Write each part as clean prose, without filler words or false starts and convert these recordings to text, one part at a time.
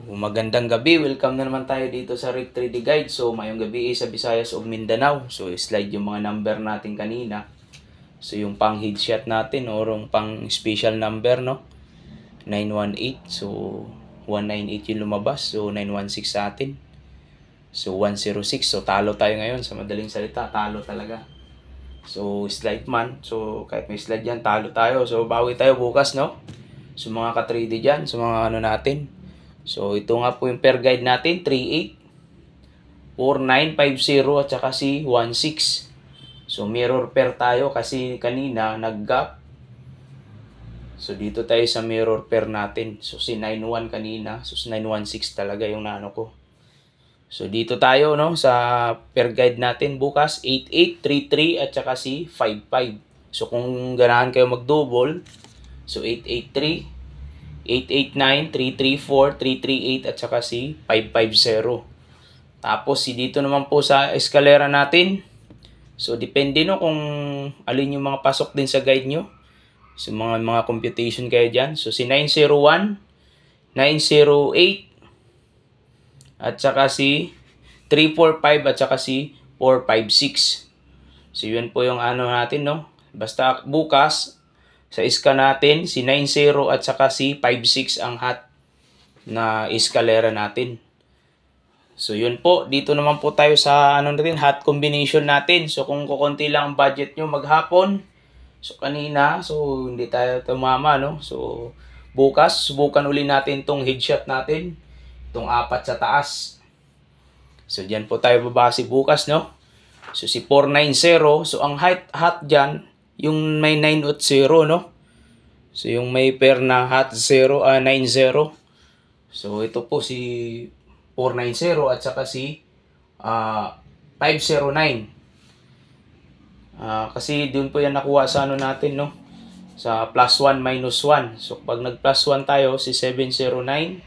Magandang gabi. Welcome na naman tayo dito sa Rick 3D Guide. So, mayong gabi sa Visayas o Mindanao. So, slide yung mga number natin kanina. So, yung pang headshot natin or yung pang special number, no? 918. So, 198 yung lumabas. So, 916 sa atin. So, 106. So, talo tayo ngayon. Sa madaling salita, talo talaga. So, slide man. So, kahit may slide yan, talo tayo. So, bawi tayo bukas, no? So, mga ka-3D dyan. So, mga ano natin. So, ito nga po yung per guide natin, 38, 4950 at saka si 16. So, mirror pair tayo kasi kanina nag-gap. So, dito tayo sa mirror pair natin. So, si 91 kanina. So, si 916 talaga yung naano ko. So, dito tayo, no, sa per guide natin bukas, 8833 at saka si 55. So, kung ganahan kayo mag-double, so 883, 889, 334, 338 at saka si 550. Tapos si dito naman po sa eskalera natin. So depende no kung alin yung mga pasok din sa guide nyo. So mga computation kayo dyan. So si 901, 908 at saka si 345 at saka si 456. So yun po yung ano natin, no. Basta bukas sa iska natin, si 90 at saka si 56 ang hot na eskalera natin. So yun po, dito naman po tayo sa ano natin, hot combination natin. So kung kukunti lang ang budget nyo maghapon, so kanina, so hindi tayo tumama, no. So bukas, subukan uli natin tong headshot natin, itong 4 sa taas. So dyan po tayo babase bukas, no. So si 490, so ang hot dyan, yung may 9 at 0, no? So, yung may pair na hot 0, 90. So, ito po si 490 at saka si 509. Kasi dun po yan nakuha sa ano natin, no? Sa plus 1 minus 1. So, pag nag plus 1 tayo, si 709.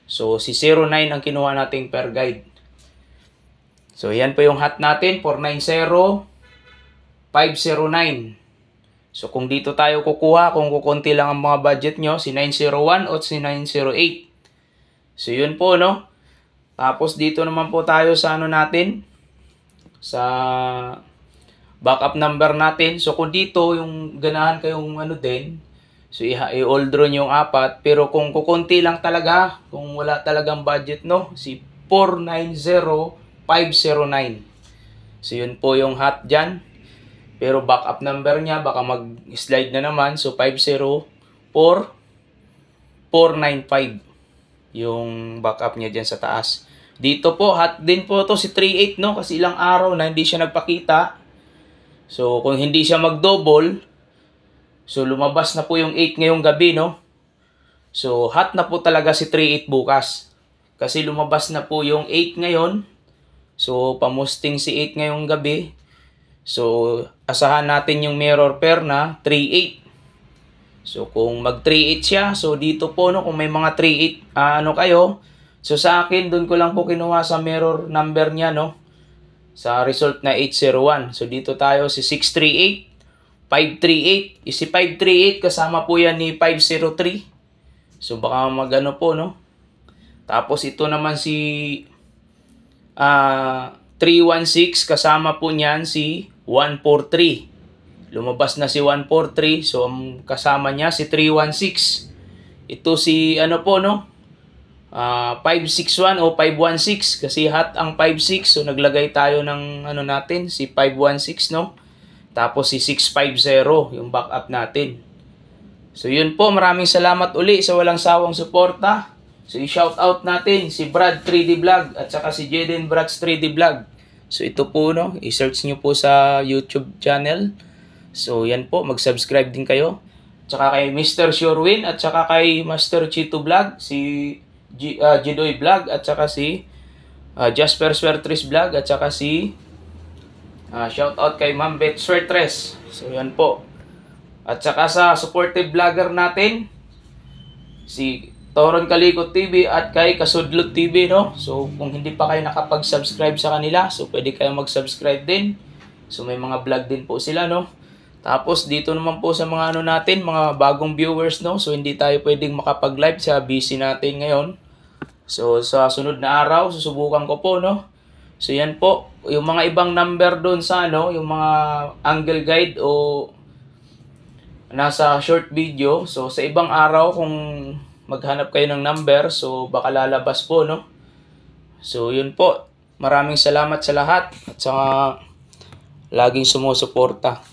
So, si 09 ang kinuha nating per guide. So, yan po yung hot natin, 490, 509. So, kung dito tayo kukuha, kung kukunti lang ang mga budget nyo, si 901 o si 908. So, yun po, no? Tapos, dito naman po tayo sa ano natin, sa backup number natin. So, kung dito, yung ganahan kayong ano din, so, i-all draw yung 4. Pero kung kukunti lang talaga, kung wala talagang budget, no? Si 490509. So, yun po yung hot dyan. Pero backup number niya, baka mag-slide na naman. So, 504495 yung backup niya dyan sa taas. Dito po, hot din po to si 38, no? Kasi ilang araw na hindi siya nagpakita. So, kung hindi siya mag-double, so lumabas na po yung 8 ngayong gabi, no? So, hot na po talaga si 38 bukas. Kasi lumabas na po yung 8 ngayon. So, pamusting si 8 ngayong gabi. So, asahan natin yung mirror pair na 3-8. So, kung mag 3-8 siya, so dito po, no, kung may mga 3-8, ano kayo, so sa akin, dun ko lang po kinuha sa mirror number niya, no, sa result na 801. So, dito tayo si 638, 538. Si 538, kasama po yan ni 503. So, baka magano po, no. Tapos, ito naman si 316, kasama po niyan si 143. Lumabas na si 143. So, ang kasama niya si 316. Ito si ano po, no? 561 o 516. Kasi hot ang 56. So, naglagay tayo ng ano natin, si 516, no? Tapos si 650, yung backup natin. So, yun po. Maraming salamat uli sa walang sawang suporta. So, i-shout out natin si Brad 3D Vlog at saka si Jaden Brad's 3D Vlog. So, ito po, no, i-search nyo po sa YouTube channel. So, yan po, mag-subscribe din kayo. Tsaka kay Mr. Shorewin at saka kay Master Chito Vlog, si Jidoy Vlog at saka si Jasper Swertres Vlog at saka si shout out kay Ma'am Beth Swertres. So, yan po. At saka sa supportive vlogger natin, si Toron Kalikot TV at kay Kasudlot TV, no? So, kung hindi pa kayo nakapag-subscribe sa kanila, so pwede kayong mag-subscribe din. So, may mga vlog din po sila, no? Tapos, dito naman po sa mga ano natin, mga bagong viewers, no? So, hindi tayo pwedeng makapag-live sa busy natin ngayon. So sa sunod na araw, susubukan ko po, no? So yan po, yung mga ibang number doon sa ano, yung mga angle guide o nasa short video. So sa ibang araw kung maghanap kayo ng number, so baka lalabas po, no? So yun po. Maraming salamat sa lahat at saka laging sumusuporta.